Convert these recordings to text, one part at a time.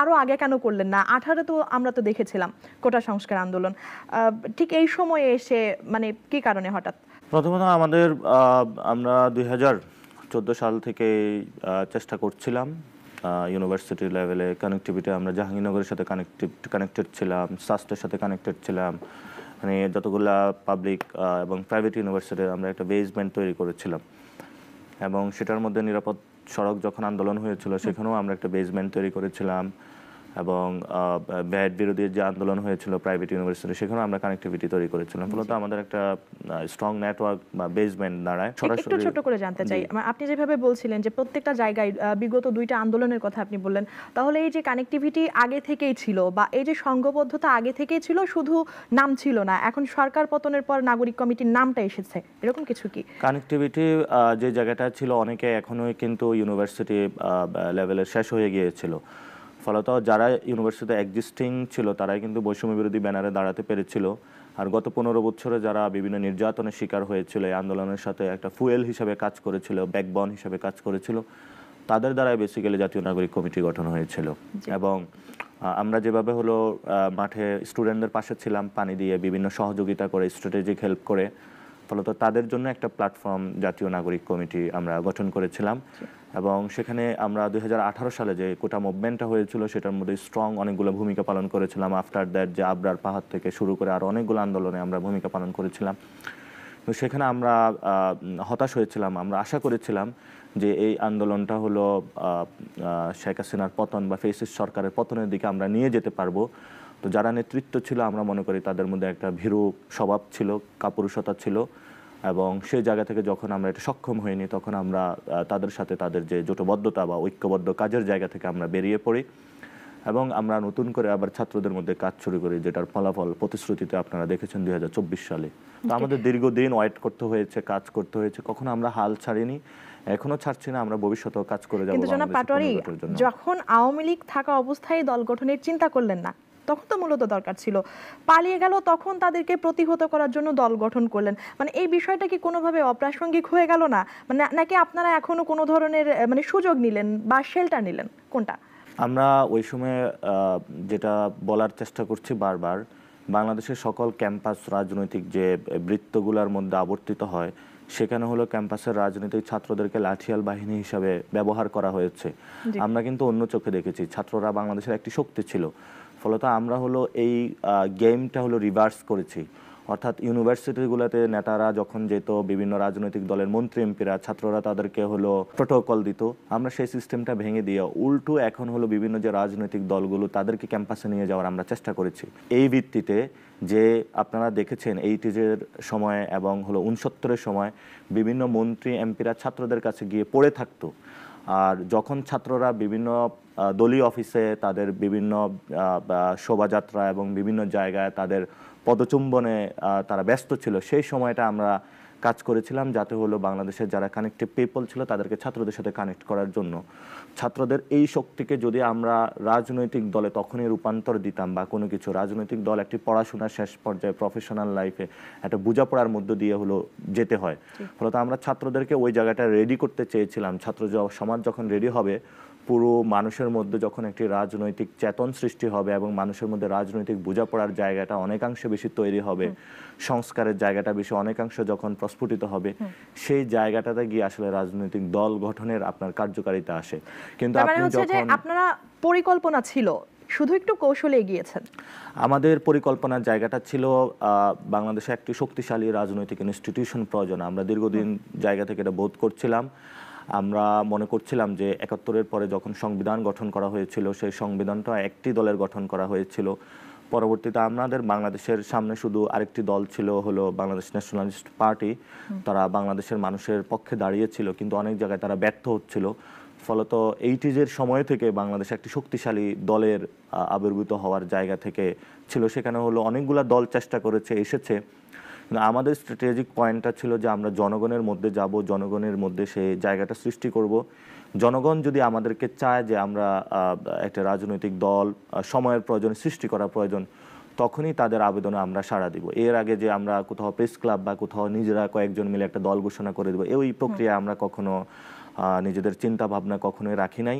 আরো আগে কেন করলেন না? 18 তো আমরা তো দেখেছিলাম কোটা সংস্কার আন্দোলন। ঠিক এই সময়ে এসে মানে কি কারণে হঠাৎ? প্রথমত আমরা 2014 সাল থেকে চেষ্টা করছিলাম ইউনিভার্সিটি লেভেলে কানেক্টিভিটি। আমরা জাহাঙ্গীরনগরের সাথে কানেক্টেড ছিলাম, সাস্টের সাথে কানেক্টেড ছিলাম, মানে যতগুলা পাবলিক এবং প্রাইভেট ইউনিভার্সিটি আমরা একটা বেসমেন্ট তৈরি করেছিলাম। এবং সেটার মধ্যে নিরাপদ সড়ক যখন আন্দোলন হয়েছিল সেখানেও আমরা একটা বেসমেন্ট তৈরি করেছিলাম। এবং ব্যাট বিরোধী যে আন্দোলন হয়েছিল প্রাইভেট ইউনিভার্সিটি, সেখানেও আমরা কানেক্টিভিটি তৈরি করেছিলাম। ফলত আমাদের একটা স্ট্রং নেটওয়ার্ক বা বেসমেন্ট দাঁড়ায়। একটু ছোট করে জানতে চাই, আপনি যেভাবে বলছিলেন যে প্রত্যেকটা জায়গায় বিগত 2টা আন্দোলনের কথা আপনি বললেন, তাহলে এই যে কানেক্টিভিটি আগে থেকেই ছিল বা এই যে সংঘবদ্ধতা আগে থেকেই ছিল, শুধু নাম ছিল না, এখন সরকার পতনের পর নাগরিক কমিটির নামটা এসেছে, এরকম কিছু কি? কানেক্টিভিটি যে জায়গাটা ছিল অনেকে এখনোই কিন্তু ইউনিভার্সিটি লেভেলে শেষ হয়ে গিয়েছিল। ফলত যারা ইউনিভার্সিটিতে এক্সিস্টিং ছিল তারাই কিন্তু বৈষম্য বিরোধী ব্যানারে দাঁড়াতে পেরেছিল। আর গত 15 বছরে যারা বিভিন্ন নির্যাতনের শিকার হয়েছিল, এই আন্দোলনের সাথে একটা ফুয়েল হিসেবে কাজ করেছিল, ব্যাকবোন হিসেবে কাজ করেছিল, তাদের দ্বারাই বেসিক্যালি জাতীয় নাগরিক কমিটি গঠন হয়েছিল। এবং আমরা যেভাবে হলো মাঠে স্টুডেন্টদের পাশে ছিলাম, পানি দিয়ে বিভিন্ন সহযোগিতা করে, স্ট্র্যাটেজিক হেল্প করে, ফলত তাদের জন্য একটা প্ল্যাটফর্ম জাতীয় নাগরিক কমিটি আমরা গঠন করেছিলাম। এবং সেখানে আমরা 2018 সালে যে কোটা মুভমেন্টটা হয়েছিল সেটার মধ্যে স্ট্রং অনেকগুলো ভূমিকা পালন করেছিলাম। আফটার দ্যাট যে আবরার পাহাড় থেকে শুরু করে আরও অনেকগুলো আন্দোলনে আমরা ভূমিকা পালন করেছিলাম। তো সেখানে আমরা হতাশ হয়েছিলাম। আমরা আশা করেছিলাম যে এই আন্দোলনটা হলো শেখ হাসিনার পতন বা ফ্যাসিস্ট সরকারের পতনের দিকে আমরা নিয়ে যেতে পারবো। তো যারা নেতৃত্ব ছিল আমরা মনে করি তাদের মধ্যে একটা ভীরু স্বভাব ছিল, কাপুরুষতা ছিল। এবং সেই জায়গা থেকে যখন আমরা এটা সক্ষম হইনি, তখন আমরা তাদের সাথে তাদের যে জোটবদ্ধতা বা ঐক্যবদ্ধ কাজের জায়গা থেকে আমরা বেরিয়ে পড়ি এবং আমরা নতুন করে আবার ছাত্রদের মধ্যে কাজ শুরু করি, যেটার ফলাফল প্রতিশ্রুতিতে আপনারা দেখেছেন 2024 সালে। তো আমাদের দীর্ঘদিন ওয়েট করতে হয়েছে, কাজ করতে হয়েছে, কখনো আমরা হাল ছাড়িনি, এখনো ছাড়ছি না, আমরা ভবিষ্যতেও কাজ করে যাব। কিন্তু জনাব পাটোয়ারী, যখন আওয়ামী লীগ থাকা অবস্থায় দল গঠনের চিন্তা করলেন না, তখন তো মূলত দরকার ছিল, পালিয়ে গেল, তখন তাদেরকে প্রতিহত করার জন্য দল গঠন করলেন। মানে এই বিষয়টা কি কোনোভাবে অপ্রাসঙ্গিক হয়ে গেল না? মানে নাকি আপনারা এখনো কোনো ধরনের মানে সুযোগ নিলেন বা শেল্টার নিলেন, কোনটা? আমরা ওই সময় যেটা বলার চেষ্টা করছি বারবার, বাংলাদেশের সকল ক্যাম্পাস রাজনৈতিক যে বৃত্তগুলোর মধ্যে আবর্তিত হয়, সেখানে হলো ক্যাম্পাসের রাজনৈতিক ছাত্রদেরকে লাঠিয়াল বাহিনী হিসাবে ব্যবহার করা হয়েছে। আমরা কিন্তু অন্য চোখে দেখেছি, ছাত্ররা বাংলাদেশের একটি শক্তি ছিল। ফলত আমরা হলো এই গেমটা হলো রিভার্স করেছি। অর্থাৎ ইউনিভার্সিটিগুলোতে নেতারা যখন যেত, বিভিন্ন রাজনৈতিক দলের মন্ত্রী এমপিরা, ছাত্ররা তাদেরকে হলো প্রোটোকল দিত, আমরা সেই সিস্টেমটা ভেঙে দিয়ে উল্টো এখন হলো বিভিন্ন যে রাজনৈতিক দলগুলো তাদেরকে ক্যাম্পাসে নিয়ে যাওয়ার আমরা চেষ্টা করেছি। এই ভিত্তিতে যে আপনারা দেখেছেন 80s সময় এবং হলো 69-এর সময় বিভিন্ন মন্ত্রী এমপিরা ছাত্রদের কাছে গিয়ে পড়ে থাকতো। আর যখন ছাত্ররা বিভিন্ন দলীয় অফিসে তাদের বিভিন্ন শোভাযাত্রা এবং বিভিন্ন জায়গায় তাদের পদচুম্বনে তারা ব্যস্ত ছিল, সেই সময়টা আমরা কাজ করেছিলাম যাতে হলো বাংলাদেশের যারা কানেক্টিভ পিপল ছিল তাদেরকে ছাত্রদের সাথে কানেক্ট করার জন্য। ছাত্রদের এই শক্তিকে যদি আমরা রাজনৈতিক দলে তখনই রূপান্তর দিতাম বা কোনো কিছু, রাজনৈতিক দল একটি পড়াশোনার শেষ পর্যায়ে প্রফেশনাল লাইফে একটা বোঝাপড়ার মধ্য দিয়ে হলো যেতে হয়। ফলত আমরা ছাত্রদেরকে ওই জায়গাটা রেডি করতে চেয়েছিলাম। ছাত্র সমাজ যখন রেডি হবে, পুরো মানুষের মধ্যে যখন একটি রাজনৈতিক চেতন সৃষ্টি হবে এবং মানুষের মধ্যে রাজনৈতিক বোঝাপড়ার জায়গাটা অনেকাংশে বেশি তৈরি হবে, সংস্কারের জায়গাটা বেশি অনেকাংশ যখন প্রস্ফুটিত হবে, সেই জায়গাটাতে গিয়ে আসলে রাজনৈতিক দল গঠনের আপনার কার্যকারিতা আসে। কিন্তু আপনি যখন আপনারা পরিকল্পনা ছিল, শুধু একটু কৌশলে এগিয়েছেন। আমাদের পরিকল্পনার জায়গাটা ছিল বাংলাদেশে একটি শক্তিশালী রাজনৈতিক ইনস্টিটিউশন প্রয়োজন। আমরা দীর্ঘদিন জায়গা থেকে এটা বোধ করছিলাম। আমরা মনে করছিলাম যে 71-এর পরে যখন সংবিধান গঠন করা হয়েছিল, সেই সংবিধানটা একটি দলের গঠন করা হয়েছিল। পরবর্তীতে আমাদের বাংলাদেশের সামনে শুধু আরেকটি দল ছিল, হলো বাংলাদেশ ন্যাশনালিস্ট পার্টি। তারা বাংলাদেশের মানুষের পক্ষে দাঁড়িয়েছিল, কিন্তু অনেক জায়গায় তারা ব্যর্থ হচ্ছিল। ফলত 80s সময় থেকে বাংলাদেশ একটি শক্তিশালী দলের আবির্ভূত হওয়ার জায়গা থেকে ছিল। সেখানে হলো অনেকগুলো দল চেষ্টা করেছে, এসেছে, কিন্তু আমাদের স্ট্র্যাটেজিক পয়েন্টটা ছিল যে আমরা জনগণের মধ্যে যাব, জনগণের মধ্যে সেই জায়গাটা সৃষ্টি করব। জনগণ যদি আমাদেরকে চায় যে আমরা একটা রাজনৈতিক দল সময়ের প্রয়োজনে সৃষ্টি করা প্রয়োজন, তখনই তাদের আবেদনে আমরা সাড়া দিব। এর আগে যে আমরা কোথাও প্রেস ক্লাব বা কোথাও নিজেরা কয়েকজন মিলে একটা দল ঘোষণা করে দেবো, এই প্রক্রিয়া আমরা কখনো নিজেদের চিন্তা ভাবনা কখনোই রাখি নাই।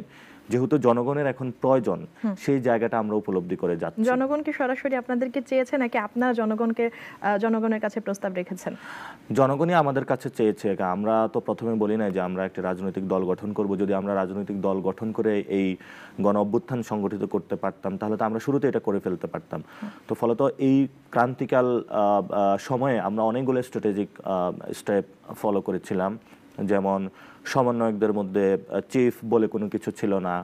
যেহেতু জনগণের এখন প্রয়োজন, সেই জায়গাটা আমরা উপলব্ধি করে যাচ্ছি। জনগণ কি সরাসরি আপনাদেরকে চেয়েছে নাকি আপনারা জনগণের কাছে প্রস্তাব রেখেছেন? জনগণই আমাদের কাছে চেয়েছে। আমরা তো প্রথমে বলি না যে আমরা একটা রাজনৈতিক দল গঠন করব। যদি আমরা রাজনৈতিক দল গঠন করে এই গণ অভ্যুত্থান সংগঠিত করতে পারতাম, তাহলে তো আমরা শুরুতে এটা করে ফেলতে পারতাম। তো ফলত এই ক্রান্তিকাল সময়ে আমরা অনেকগুলো স্ট্র্যাটেজিক স্টেপ ফলো করেছিলাম। যেমন সমন্বয়কদের মধ্যে চিফ বলে কোনো কিছু ছিল না,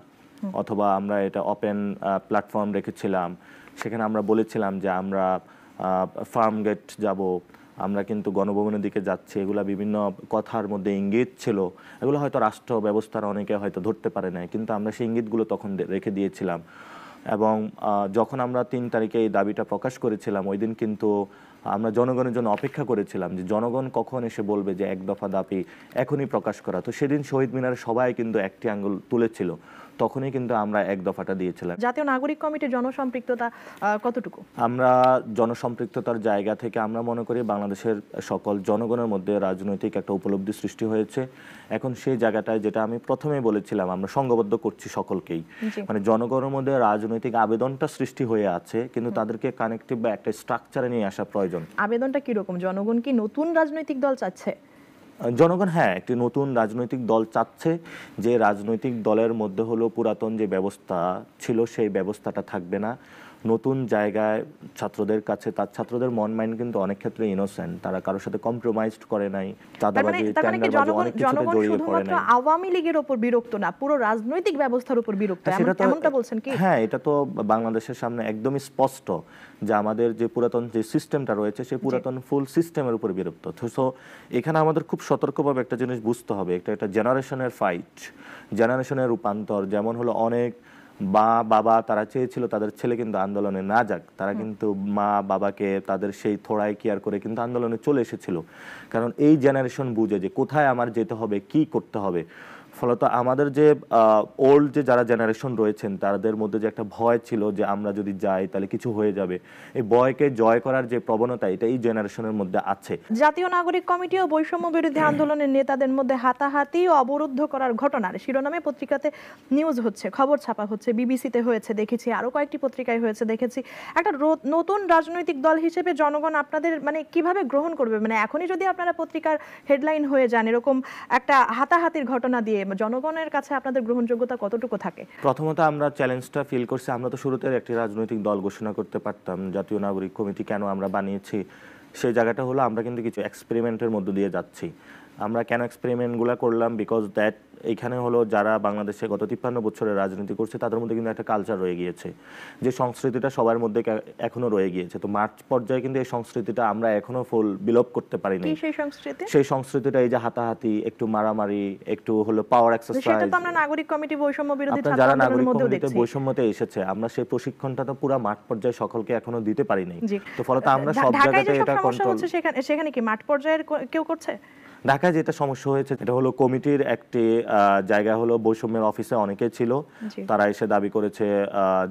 অথবা আমরা এটা ওপেন প্ল্যাটফর্ম রেখেছিলাম। সেখানে আমরা বলেছিলাম যে আমরা ফার্ম গেট যাব, আমরা কিন্তু গণভবনের দিকে যাচ্ছি। এগুলা বিভিন্ন কথার মধ্যে ইঙ্গিত ছিল, এগুলো হয়তো রাষ্ট্র ব্যবস্থার অনেকে হয়তো ধরতে পারে নাই, কিন্তু আমরা সেই ইঙ্গিতগুলো তখন রেখে দিয়েছিলাম। এবং যখন আমরা 3 তারিখে এই দাবিটা প্রকাশ করেছিলাম, ওই দিন কিন্তু আমরা জনগণের জন্য অপেক্ষা করেছিলাম যে জনগণ কখন এসে বলবে যে এক দফা দাবি এখনই প্রকাশ করা। তো সেদিন শহীদ মিনারে সবাই কিন্তু একটি আঙ্গুল তুলেছিল, তখনই কিন্তু আমরা এক দফাটা দিয়েছিলাম। জাতীয় নাগরিক কমিটির জনসম্পৃক্ততা কতটুকু? আমরা জনসম্পৃক্ততার জায়গা থেকে আমরা মনে করি বাংলাদেশের সকল জনগণের মধ্যে রাজনৈতিক একটা উপলব্ধি সৃষ্টি হয়েছে। এখন সেই জায়গাটায়, যেটা আমি প্রথমেই বলেছিলাম, আমরা সংঘবদ্ধ করছি সকলকেই। মানে জনগণের মধ্যে রাজনৈতিক আবেদনটা সৃষ্টি হয়ে আছে, কিন্তু তাদেরকে কানেক্টিভ বা একটা স্ট্রাকচারে নিয়ে আসা প্রয়োজন। আবেদনটা কিরকম? জনগণ কি নতুন রাজনৈতিক দল চাচ্ছে? জনগণ হ্যাঁ একটি নতুন রাজনৈতিক দল চাচ্ছে, যে রাজনৈতিক দলের মধ্যে হলো পুরাতন যে ব্যবস্থা ছিল সেই ব্যবস্থাটা থাকবে না। নতুন জায়গায় ছাত্রদের কাছে, তার ছাত্রদের মন মাইন্ড কিন্তু অনেক ক্ষেত্রে ইনোসেন্ট, তারা কারোর সাথে কম্প্রোমাইজড করে নাই, চাঁদাবাজি টেন্ডারবাজি অনেক কিছুতে জড়িয়ে পড়ে নাই। আওয়ামী লীগের উপর বিরক্ত না, পুরো রাজনৈতিক ব্যবস্থার উপর বিরক্ত, এমনটা বলছেন কি? হ্যাঁ, এটা তো বাংলাদেশের সামনে একদমই স্পষ্ট যে আমাদের যে পুরাতন যে সিস্টেমটা রয়েছে সেই পুরাতন ফুল সিস্টেমের উপর বিরক্ত। তো এখানে আমাদের খুব সতর্কভাবে একটা জিনিস বুঝতে হবে, একটা জেনারেশনের ফাইট, জেনারেশনের রূপান্তর। যেমন হলো অনেক বাবা তারা চেয়েছিল তাদের ছেলে কিন্তু আন্দোলনে না যাক, তারা কিন্তু মা বাবাকে তাদের সেই থোড়ায় কেয়ার করে কিন্তু আন্দোলনে চলে এসেছিল, কারণ এই জেনারেশন বুঝে যে কোথায় আমার যেতে হবে, কি করতে হবে। ফলত আমাদের যে ওল্ড যে যারা জেনারেশন রয়েছেন তাদের মধ্যে যে একটা ভয় ছিল যে আমরা যদি যাই তাহলে কিছু হয়ে যাবে, এই ভয়কে জয় করার যে প্রবণতা এটা এই জেনারেশনের মধ্যে আছে। জাতীয় নাগরিক কমিটি ও বৈষম্য বিরোধী আন্দোলনের নেতাদের মধ্যে হাতাহাতি ও অবরুদ্ধ করার ঘটনার শিরোনামে পত্রিকাতে নিউজ হচ্ছে, খবর ছাপা হচ্ছে, বিবিসিতে হয়েছে দেখেছি, আরো কয়েকটি পত্রিকায় হয়েছে দেখেছি। একটা নতুন রাজনৈতিক দল হিসেবে জনগণ আপনাদের কিভাবে গ্রহণ করবে? এখনই যদি আপনারা পত্রিকার হেডলাইন হয়ে যান এরকম একটা হাতাহাতির ঘটনা দিয়ে, জনগণের কাছে আপনাদের গ্রহণযোগ্যতা কতটুকু থাকে? প্রথমত আমরা চ্যালেঞ্জটা ফিল করছি। আমরা তো শুরুতে একটি রাজনৈতিক দল ঘোষণা করতে পারতাম। জাতীয় নাগরিক কমিটি কেন আমরা বানিয়েছি সেই জায়গাটা হলো আমরা কিন্তু কিছু এক্সপেরিমেন্টের মধ্য দিয়ে যাচ্ছি। আমরা কেন এক্সপেরিমেন্টগুলো করলাম, বিকজ দ্যাট এইখানে হলো যারা বাংলাদেশে গত 53 বছরের রাজনীতি করছে তাদের মধ্যে কিন্তু একটা কালচার রয়ে গিয়েছে, যে সংস্কৃতিটা সবার মধ্যে এখনো রয়ে গিয়েছে। তো মার্চ পর্যায়ে কিন্তু এই সংস্কৃতিটা আমরা এখনো ফুল বিলোপ করতে পারিনি। সেই সংস্কৃতিটা এই যে হাতাহাতি, একটু মারামারি, একটু হলো পাওয়ার এক্সারসাইজ, সেটা তো আমরা নাগরিক কমিটি বৈষম্য বিরোধী ছাত্র যারা আন্দোলনের নাগরিক মধ্যেও কমিটিতে দেখছি বৈষম্যতে এসেছে, আমরা সেই প্রশিক্ষণটা তো পুরো মাঠ পর্যায়ে সকলকে এখনো দিতে পারিনি। তো ফলত আমরা সব জায়গাতে এটা কন্ট্রোল। সেখানে কি মাঠ পর্যায়ের কেউ করছে? ঢাকায় যেটা সমস্যা হয়েছে এটা হলো কমিটির একটি জায়গা হলো বৈষম্যের অফিসে অনেকে ছিল, তারা এসে দাবি করেছে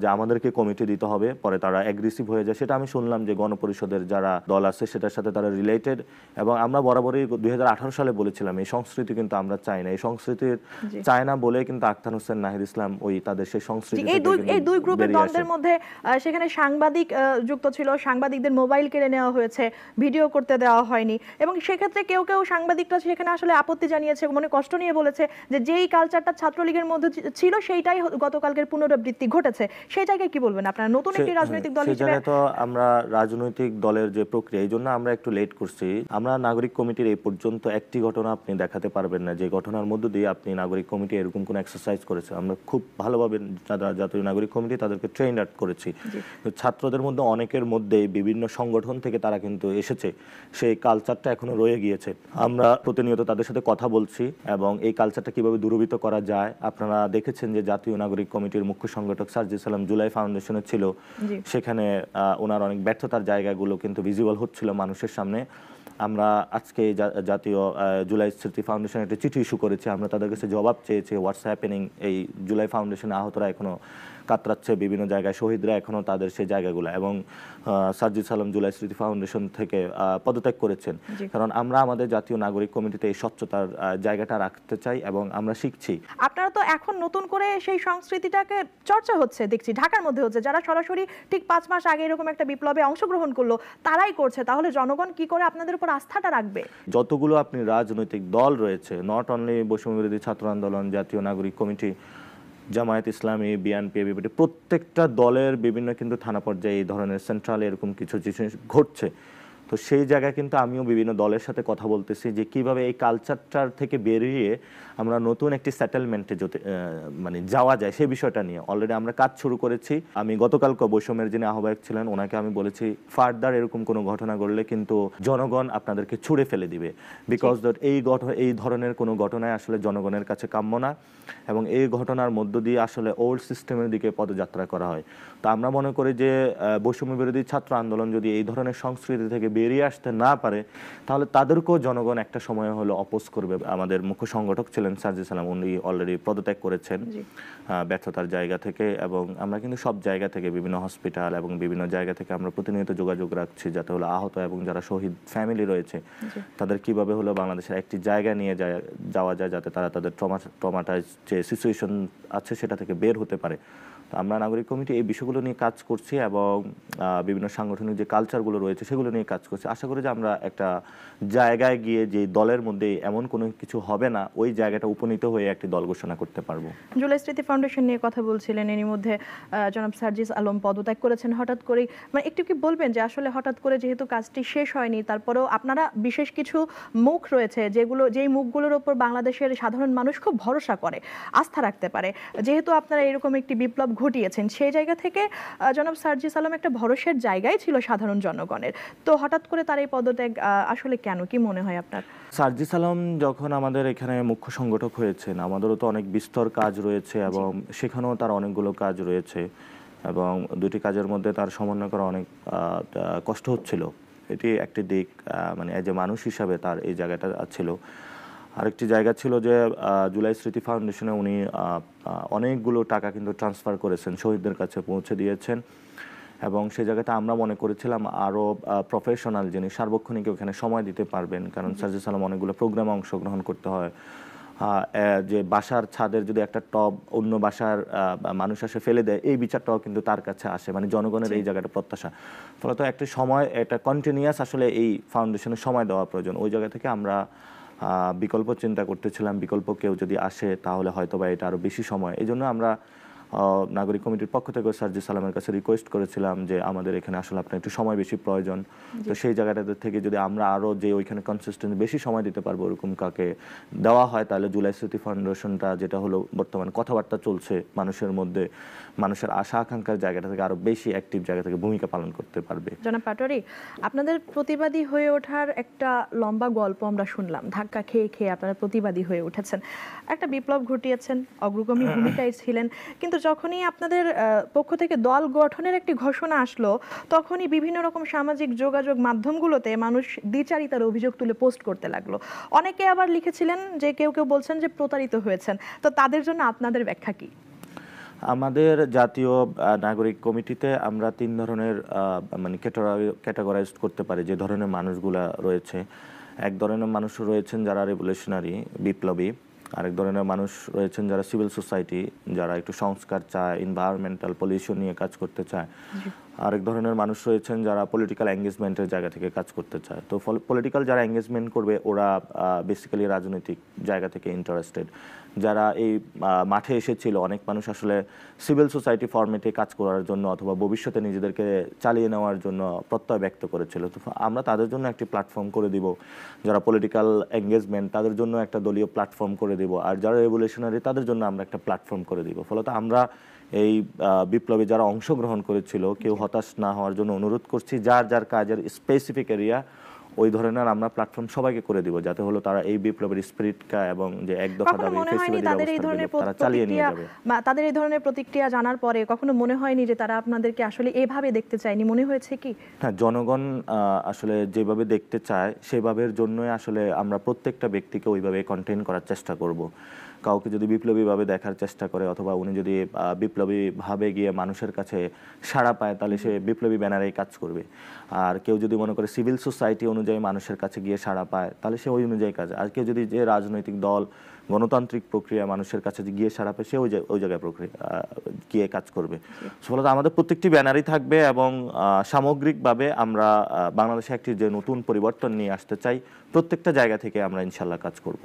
যে আমাদেরকে কমিটি দিতে হবে, পরে তারা অ্যাগ্রেসিভ হয়ে যায়। সেটা আমি শুনলাম যে গণপরিষদের যারা দল আছে সেটার সাথে তারা রিলেটেড, এবং আমরা বরাবরই 2018 সালে বলেছিলাম এই সংস্কৃতি কিন্তু আমরা চাই না, এই সংস্কৃতির চায় না বলে কিন্তু আখতার হোসেন নাহিদ ইসলাম ওই তাদের সেই সংস্কৃতি এই দুই গ্রুপের দ্বন্দ্বের মধ্যে সেখানে সাংবাদিক যুক্ত ছিল, সাংবাদিকদের মোবাইল কেড়ে নেওয়া হয়েছে, ভিডিও করতে দেওয়া হয়নি, এবং সেক্ষেত্রে কেউ কেউ সাংবাদিকরা সেখানে আসলে আপত্তি জানিয়েছে, মনে কষ্ট নিয়ে বলেছে যে যেই কালচারটা ছাত্রলীগের মধ্যে ছিল সেইটাই গতকালকের পুনরাবৃত্তি ঘটেছে। সেই জায়গায় কি বলবেন আপনারা নতুন একটি রাজনৈতিক দল হিসেবে? তো আমরা রাজনৈতিক দলের যে প্রক্রিয়া, এই জন্য আমরা একটু লেট করছি। আমরা নাগরিক কমিটির এই পর্যন্ত একটি ঘটনা আপনি দেখাতে পারবেন না যে ঘটনার মধ্য দিয়ে আপনি নাগরিক কমিটি এরকম কোন এক্সারসাইজ করেছে। আমরা খুব ভালোভাবে যারা জাতীয় নাগরিক কমিটি তাদেরকে ট্রেন আপ করেছি। ছাত্রদের মধ্যে অনেকের মধ্যে বিভিন্ন সংগঠন থেকে তারা কিন্তু এসেছে, সেই কালচারটা এখনো রয়ে গিয়েছে। আমরা প্রতিনিয়ত তাদের সাথে কথা বলছি এবং এই কালচারটা কিভাবে দূরীভূত করা যায়। আপনারা দেখেছেন যে জাতীয় নাগরিক কমিটির মুখ্য সংগঠক সার্জিস আলম জুলাই ফাউন্ডেশনে ছিল, সেখানে ওনার অনেক ব্যর্থতার জায়গাগুলো কিন্তু ভিজিবল হচ্ছিল মানুষের সামনে। আমরা আজকে জাতীয় জুলাই স্মৃতি ফাউন্ডেশন একটা চিঠি ইস্যু করেছি, আমরা তাদের কাছে জবাব চেয়েছি হোয়াটস হ্যাপেনিং, এই জুলাই ফাউন্ডেশনে আহতরা এখনো কাতরাচ্ছে বিভিন্ন জায়গায়, শহীদরা এখনো তাদের সেই জায়গাগুলো, এবং সার্জিস আলম জুলাই স্মৃতি ফাউন্ডেশন থেকে পদত্যাগ করেছেন। কারণ আমরা আমাদের জাতীয় নাগরিক কমিটিতে এই স্বচ্ছতার জায়গাটা রাখতে চাই এবং আমরা শিখছি। আপনারা তো এখন নতুন করে সেই সংস্কৃতিটাকে চর্চা হচ্ছে দেখছি, ঢাকার মধ্যে হচ্ছে, যারা সরাসরি ঠিক 5 মাস আগে এরকম একটা বিপ্লবে অংশগ্রহণ করলো তারাই করছে, তাহলে জনগণ কি করে আপনাদের উপর আস্থাটা রাখবে? যতগুলো আপনি রাজনৈতিক দল রয়েছে, নট অনলি বৈষম্য বিরোধী ছাত্র আন্দোলন, জাতীয় নাগরিক কমিটি, জামায়াত ইসলামী, বিএনপি, এবিভিপি, প্রত্যেকটা দলের বিভিন্ন কিন্তু থানা পর্যায়ে এই ধরনের সেন্ট্রাল এরকম কিছু জিনিস ঘটছে। তো সেই জায়গায় কিন্তু আমিও বিভিন্ন দলের সাথে কথা বলতেছি যে কিভাবে এই কালচারটার থেকে বেরিয়ে আমরা নতুন একটি সেটেলমেন্টে মানে যাওয়া যায়, সেই বিষয়টা নিয়ে অলরেডি আমরা কাজ শুরু করেছি। আমি গতকালকে বৈষম্যের যিনি আহ্বায়ক ছিলেন ওনাকে আমি বলেছি, ফার্দার এরকম কোনো ঘটনা ঘটলে কিন্তু জনগণ আপনাদেরকে ছুঁড়ে ফেলে দিবে, বিকজ এই ধরনের কোনো ঘটনায় আসলে জনগণের কাছে কাম্য না, এবং এই ঘটনার মধ্য দিয়ে আসলে ওল্ড সিস্টেমের দিকে পদযাত্রা করা হয়। তো আমরা মনে করি যে বৈষম্য বিরোধী ছাত্র আন্দোলন যদি এই ধরনের সংস্কৃতি থেকে বেরিয়ে আসতে না পারে তাহলে তাদেরকেও জনগণ একটা সময় হলো অপোজ করবে। আমাদের মুখ্য সংগঠক ছিলেন সার্জিস আলম, উনি অলরেডি পদত্যাগ করেছেন ব্যর্থতার জায়গা থেকে, এবং আমরা কিন্তু সব জায়গা থেকে, বিভিন্ন হসপিটাল এবং বিভিন্ন জায়গা থেকে আমরা প্রতিনিয়ত যোগাযোগ রাখছি যাতে হলো আহত এবং যারা শহীদ ফ্যামিলি রয়েছে তাদের কিভাবে হলো বাংলাদেশের একটি জায়গায় নিয়ে যাওয়া যায় যাতে তারা তাদের ট্রমাটাইজ যে সিচুয়েশন আছে সেটা থেকে বের হতে পারে। আমরা নাগরিক কমিটি এই বিষয়গুলো নিয়ে কাজ করছি এবং বিভিন্ন সাংগঠনিক যে কালচারগুলো রয়েছে সেগুলো নিয়ে কাজ করছি। আশা করি যে আমরা একটা জায়গায় গিয়ে যে দলের মধ্যে এমন কোনো কিছু হবে না, ওই জায়গাটা উপনীত হয়ে একটি দল ঘোষণা করতে পারবো। জুলাই স্মৃতি ফাউন্ডেশন নিয়ে কথা বলছিলেন, এর মধ্যে জনাব সার্জিস আলম পদত্যাগ করেছেন হঠাৎ করেই, মানে একটু কি বলবেন যে আসলে হঠাৎ করে যেহেতু কাজটি শেষ হয়নি তারপরেও আপনারা বিশেষ কিছু মুখ রয়েছে যেই মুখগুলোর উপর বাংলাদেশের সাধারণ মানুষ খুব ভরসা করে, আস্থা রাখতে পারে, যেহেতু আপনারা এরকম একটি বিপ্লব ঘটিয়েছেন সেই জায়গা থেকে জনাব সার্জিস আলম একটা ভরসার জায়গায় ছিল সাধারণ জনগণের, তো হঠাৎ করে তার এই পদত্যাগ আসলে কেন, কি মনে হয় আপনার? সার্জিস আলম যখন আমাদের এখানে মুখ্য সংগঠক হয়েছেন, আমাদেরও তো অনেক বিস্তর কাজ রয়েছে এবং সেখানেও তার অনেকগুলো কাজ রয়েছে, এবং দুটি কাজের মধ্যে তার সমন্বয় করা অনেক কষ্ট হচ্ছিল। এটি একটি দিক, মানে এজ এ মানুষ হিসাবে তার এই জায়গাটা ছিল। আরেকটি জায়গা ছিল যে জুলাই স্মৃতি ফাউন্ডেশনে উনি অনেকগুলো টাকা কিন্তু ট্রান্সফার করেছেন, শহীদদের কাছে পৌঁছে দিয়েছেন, এবং সেই জায়গাটা আমরা মনে করেছিলাম আরও প্রফেশনাল যিনি সার্বক্ষণিক ওখানে সময় দিতে পারবেন, কারণ সার্জিস আলম অনেকগুলো প্রোগ্রামে অংশগ্রহণ করতে হয়। যে বাসার ছাদের যদি একটা টব অন্য বাসার মানুষ এসে ফেলে দেয়, এই বিচারটাও কিন্তু তার কাছে আসে, মানে জনগণের এই জায়গাটা প্রত্যাশা। ফলত একটা সময় এটা কন্টিনিউয়াস আসলে এই ফাউন্ডেশনে সময় দেওয়া প্রয়োজন। ওই জায়গা থেকে আমরা বিকল্প চিন্তা করতেছিলাম, বিকল্প কেউ যদি আসে তাহলে হয়তো বা এটা আরও বেশি সময়। এই জন্য আমরা নাগরিক কমিটির পক্ষ থেকে সার্জিস আলমের কাছে রিকোয়েস্ট করেছিলাম যে আমাদের এখানে আসলে আপনার একটু সময় বেশি প্রয়োজন, তো সেই জায়গাটাতে থেকে যদি আমরা আরও যে ওইখানে কনসিস্টেন্ট বেশি সময় দিতে পারবো ওরকম কাকে দেওয়া হয় তাহলে জুলাই স্মৃতি ফাউন্ডেশনটা যেটা হলো বর্তমানে কথাবার্তা চলছে মানুষের মধ্যে, মানুষের আশা আকাঙ্ক্ষার জায়গাটা থেকে আরও বেশি অ্যাক্টিভ জায়গা থেকে ভূমিকা পালন করতে পারবে। জনাব পাটোয়ারী, আপনাদের প্রতিবাদী হয়ে ওঠার একটা লম্বা গল্প আমরা শুনলাম, ধাক্কা খেয়ে খেয়ে আপনারা প্রতিবাদী হয়ে উঠেছেন, একটা বিপ্লব ঘটিয়েছেন, অগ্রগামী ভূমিকায় ছিলেন, কিন্তু যখনই আপনাদের পক্ষ থেকে দল গঠনের একটি ঘোষণা আসলো তখনই বিভিন্ন রকম সামাজিক যোগাযোগ মাধ্যমগুলোতে মানুষ দ্বিচারিতার অভিযোগ তুলে পোস্ট করতে লাগলো। অনেকে আবার লিখেছিলেন যে কেউ কেউ বলছেন যে প্রতারিত হয়েছেন, তো তাদের জন্য আপনাদের ব্যাখ্যা কি? আমাদের জাতীয় নাগরিক কমিটিতে আমরা তিন ধরনের মানে ক্যাটাগরাইজড করতে পারি যে ধরনের মানুষগুলা রয়েছে। এক ধরনের মানুষ রয়েছেন যারা রেভলিউশনারি, বিপ্লবী, আরেক ধরনের মানুষ রয়েছেন যারা সিভিল সোসাইটি, যারা একটু সংস্কার চায়, এনভায়রনমেন্টাল পলিউশন নিয়ে কাজ করতে চায়, আরেক ধরনের মানুষ রয়েছেন যারা পলিটিক্যাল এঙ্গেজমেন্টের জায়গা থেকে কাজ করতে চায়। তো পলিটিক্যাল যারা এঙ্গেজমেন্ট করবে ওরা বেসিক্যালি রাজনৈতিক জায়গা থেকে ইন্টারেস্টেড। যারা এই মাঠে এসেছিল, অনেক মানুষ আসলে সিভিল সোসাইটি ফরম্যাটে কাজ করার জন্য অথবা ভবিষ্যতে নিজেদেরকে চালিয়ে নেওয়ার জন্য প্রত্যয় ব্যক্ত করেছিল। তো আমরা তাদের জন্য একটি প্ল্যাটফর্ম করে দিব, যারা পলিটিক্যাল এঙ্গেজমেন্ট তাদের জন্য একটা দলীয় প্ল্যাটফর্ম করে দিব, আর যারা রেভলিউশনারি তাদের জন্য আমরা একটা প্ল্যাটফর্ম করে দিব। ফলত আমরা এই বিপ্লবে যারা অংশগ্রহণ করেছিল কেউ হতাশ না হওয়ার জন্য অনুরোধ করছি, যার যার কাজের স্পেসিফিক এরিয়া ওই ধরনের আমরা প্ল্যাটফর্ম সবাইকে করে দিব যাতে হলো তারা এই বিপ্লবের স্পিরিটটা এবং যে এক দফা দাবি তাদের এই ধরনের প্রতিক্রিয়া জানার পরে কখনো মনে হয়নি যে তারা আপনাদেরকে আসলে এভাবে দেখতে চায়নি, মনে হয়েছে কি? হ্যাঁ, জনগণ আসলে যেভাবে দেখতে চায় সেভাবের জন্যই আসলে আমরা প্রত্যেকটা ব্যক্তিকে ওইভাবে কন্টেইন করার চেষ্টা করব। কাউকে যদি বিপ্লবীভাবে দেখার চেষ্টা করে অথবা উনি যদি বিপ্লবীভাবে গিয়ে মানুষের কাছে সাড়া পায় তাহলে সে বিপ্লবী ব্যানারেই কাজ করবে। আর কেউ যদি মনে করে সিভিল সোসাইটি অনুযায়ী মানুষের কাছে গিয়ে সাড়া পায় তাহলে সে ওই অনুযায়ী কাজ। আর কেউ যদি যে রাজনৈতিক দল গণতান্ত্রিক প্রক্রিয়া মানুষের কাছে গিয়ে সাড়া পায় সে ওই জায়গায় প্রক্রিয়া গিয়ে কাজ করবে। ফলত আমাদের প্রত্যেকটি ব্যানারই থাকবে এবং সামগ্রিকভাবে আমরা বাংলাদেশে একটি যে নতুন পরিবর্তন নিয়ে আসতে চাই প্রত্যেকটা জায়গা থেকে আমরা ইনশাল্লাহ কাজ করব।